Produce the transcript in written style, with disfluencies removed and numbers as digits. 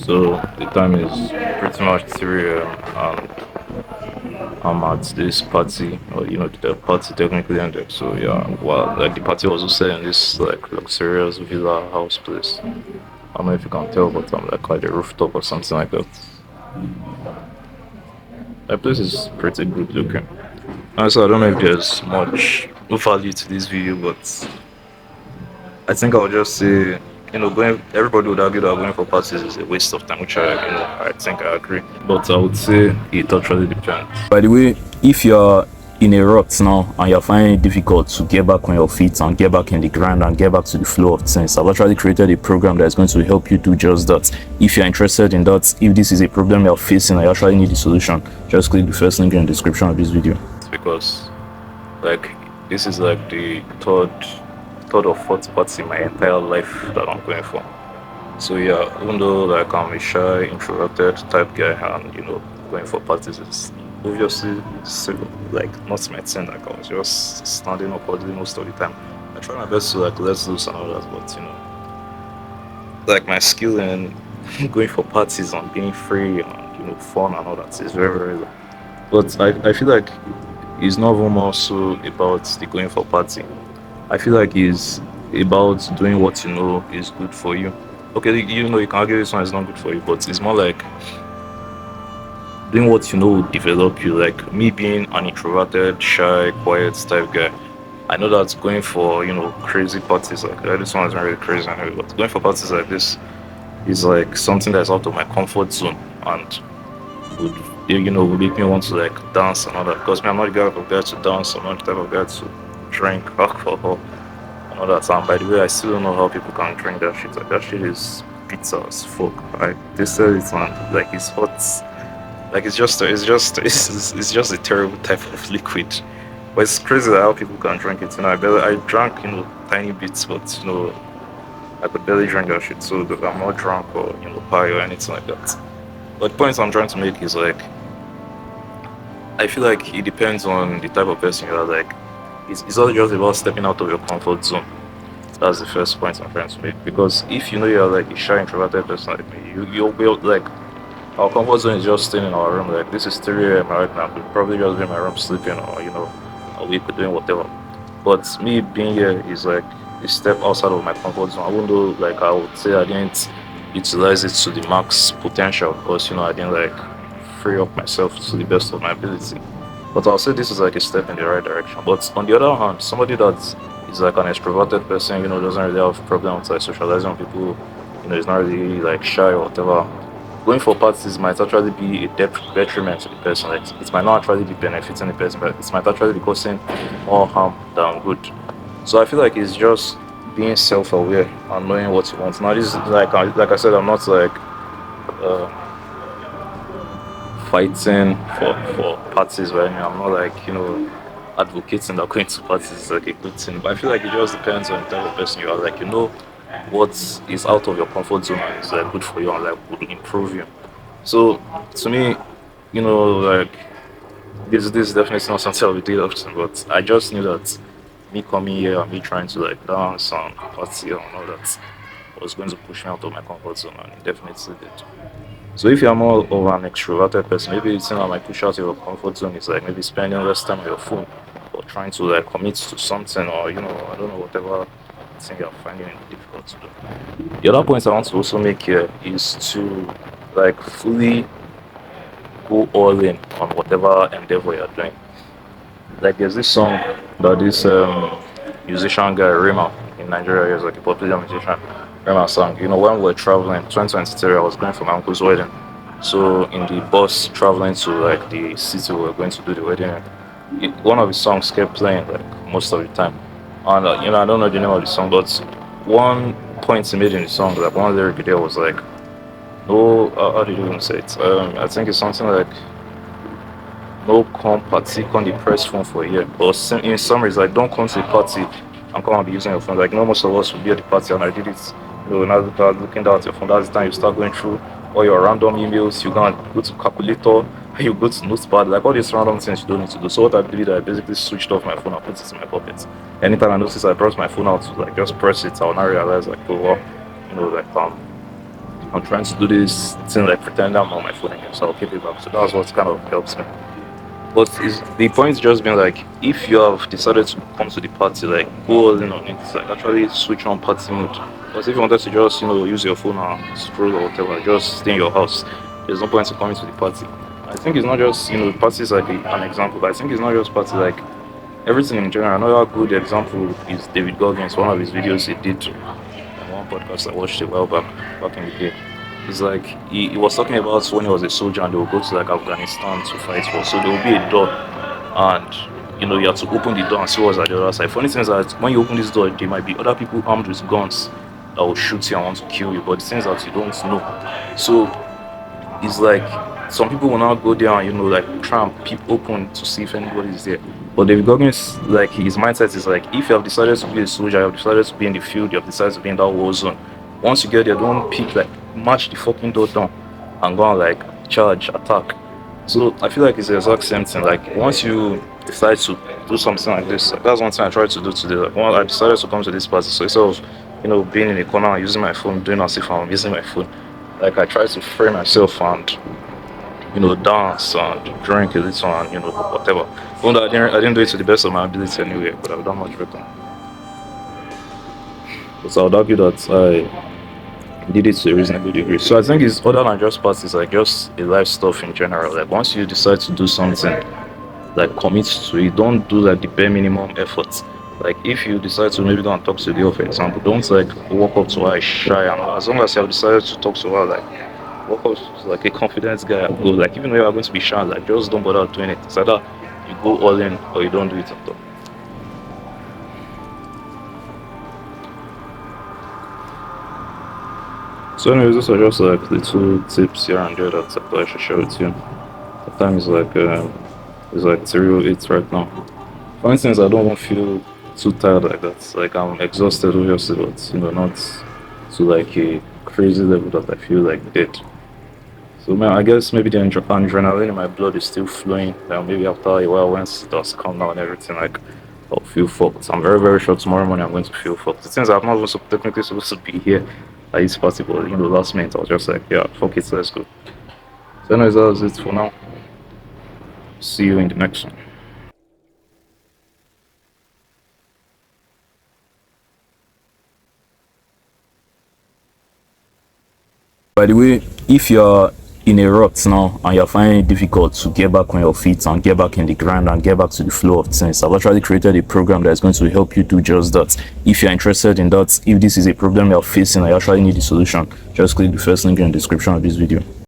So the time is pretty much 3 a.m. and I'm at this party, or the party technically ended. So yeah, well, like the party was also in this like luxurious villa house place. I don't know if you can tell, but I'm like at the rooftop or something like that. That place is pretty good looking. Also, I don't know if there's much value to this video, but I think I'll just say, going everybody would argue that going for parties is a waste of time, which I think I agree. But I would say it actually depends. By the way, if you're in a rut now and you're finding it difficult to get back on your feet and get back in the grind and get back to the flow of things, I've actually created a program that is going to help you do just that. If you're interested in that, if this is a problem you're facing and you actually need a solution, just click the first link in the description of this video. Because like this is like the third or fourth party in my entire life that I'm going for. So yeah, even though like I'm a shy, introverted type guy, and going for parties is obviously still like not my thing. Like I was just standing up all day most of the time. I try my best to like let loose and all that, but like my skill in going for parties and being free and fun and all that is very very low. But I feel like it's not even more so about the going for party. I feel like it's about doing what you know is good for you. Okay, you can argue this one is not good for you, but it's more like doing what you know will develop you. Like me being an introverted, shy, quiet type guy, I know that going for crazy parties like this one isn't really crazy anyway, but going for parties like this is like something that's out of my comfort zone and would would make me want to like dance and all that. Because me, I'm not the type of guy to dance. I'm not the type of guy to drink alcohol and all that. And by the way, I still don't know how people can drink that shit. Like that shit is bitter as fuck. Like they said it and like it's hot. Like it's just a terrible type of liquid. But it's crazy how people can drink it. I drank tiny bits, but I could barely drink that shit. So I'm not drunk or high or anything like that. But the point I'm trying to make is like I feel like it depends on the type of person you are. Like it's all just about stepping out of your comfort zone. That's the first point I'm trying to make. Because if you're like a shy introverted person like me, you'll be like our comfort zone is just staying in our room. Like this is 3 a.m. right now. I could probably just be in my room sleeping or we could doing whatever. But me being here is like a step outside of my comfort zone. Even though like I would say I didn't utilize it to the max potential because I didn't like free up myself to the best of my ability. But I'll say this is like a step in the right direction. But on the other hand, somebody that is like an extroverted person, doesn't really have problems like socializing with people, is not really like shy or whatever. Going for parties might actually be a detriment to the person. Like it might not actually be benefiting the person, but it might actually be causing more harm than good. So I feel like it's just being self-aware and knowing what you want. Now this is like I said, I'm not like uh, fighting for parties right now. I'm not like advocating that going to parties is like a good thing. But I feel like it just depends on the type of person you are. Like what is out of your comfort zone and is like good for you and like would improve you. So to me, like this is definitely not something I'll be doing often, but I just knew that me coming here and me trying to like dance and party and all that was going to push me out of my comfort zone and it definitely did. So if you're more of an extroverted person, maybe it's that might push out your comfort zone is like maybe spending less time on your phone or trying to like commit to something or I don't know whatever thing you're finding it difficult to do. The other point I want to also make here is to like fully go all in on whatever endeavor you're doing. Like there's this song that this musician guy Rima in Nigeria is like a popular musician. Rima sang, when we were traveling 2023, I was going for my uncle's wedding. So in the bus traveling to like the city we were going to do the wedding, one of his songs kept playing like most of the time. And I don't know the name of the song, but one point he made in the song, like one lyric there was like, no, how did you even say it? I think it's something like no come party on the press phone for a year. But in summary, it's like don't come to the party and come and be using your phone. Like no, most of us will be at the party and I did it. Now that you're looking down at your phone, that's the time you start going through all your random emails. You go to calculator, you go to notepad, like all these random things you don't need to do. So what I did, I basically switched off my phone and put it in my pocket. Anytime I notice I brought my phone out to like just press it, I'll now realize like, oh, wow, like I'm trying to do this thing like pretend I'm on my phone again, so I'll keep it back. So that's what kind of helps me. But is the point just being like, if you have decided to come to the party, like go all in on it, like actually switch on party mode. Because if you wanted to just use your phone and scroll or whatever, just stay in your house. There's no point in coming to the party. I think it's not just parties like an example, but I think it's not just party like everything in general. Another good example is David Goggins. One of his videos he did on one podcast I watched a while back in the day. It's like he was talking about when he was a soldier and they would go to like Afghanistan to fight for. So there will be a door and you have to open the door and see what's at the other side. Funny thing is that when you open this door, there might be other people armed with guns that will shoot you and want to kill you. But the thing is that you don't know. So it's like some people will now go there and like try and peep open to see if anybody is there. But David Goggins, like his mindset is like, if you have decided to be a soldier, you have decided to be in the field, you have decided to be in that war zone. Once you get there, don't peep, like march the fucking door down and go and like charge, attack. So I feel like it's the exact same thing. Like once you decide to do something like this, like, that's one thing I tried to do today. Like when I decided to come to this party, so instead of being in a corner and using my phone, doing as if I'm using my phone, like I tried to free myself and dance and drink a little and whatever. Even though I didn't do it to the best of my ability anyway, but I've done much better. But I would argue that I did it to a reasonable degree. So I think it's other than just parties, like just a life stuff in general. Like once you decide to do something, like commit to it. Don't do like the bare minimum effort. Like if you decide to maybe go and talk to the girl, for example, don't like walk up to her shy and as long as you have decided to talk to her, like walk up to like a confident guy and go. Like even when you're going to be shy, like just don't bother doing it. It's either you go all in or you don't do it at all. So anyways, those are just like little tips here and there that I thought I should share with you. The time is like 3:08 right now. For instance, I don't even feel too tired like that. Like I'm exhausted obviously, but not to like a crazy level that I feel like dead. So man, I guess maybe the adrenaline in my blood is still flowing. Like maybe after a while, once it does calm down and everything, like I'll feel fucked. I'm very very sure tomorrow morning I'm going to feel fucked. The things I'm not even technically supposed to be here at this party, but last minute I was just like, yeah, fuck it, let's go. So anyways, that was it for now. See you in the next one. By the way, if you're in a rut now and you're finding it difficult to get back on your feet and get back in the grind and get back to the flow of things, I've actually created a program that is going to help you do just that. If you're interested in that, if this is a problem you're facing and you actually need a solution, just click the first link in the description of this video.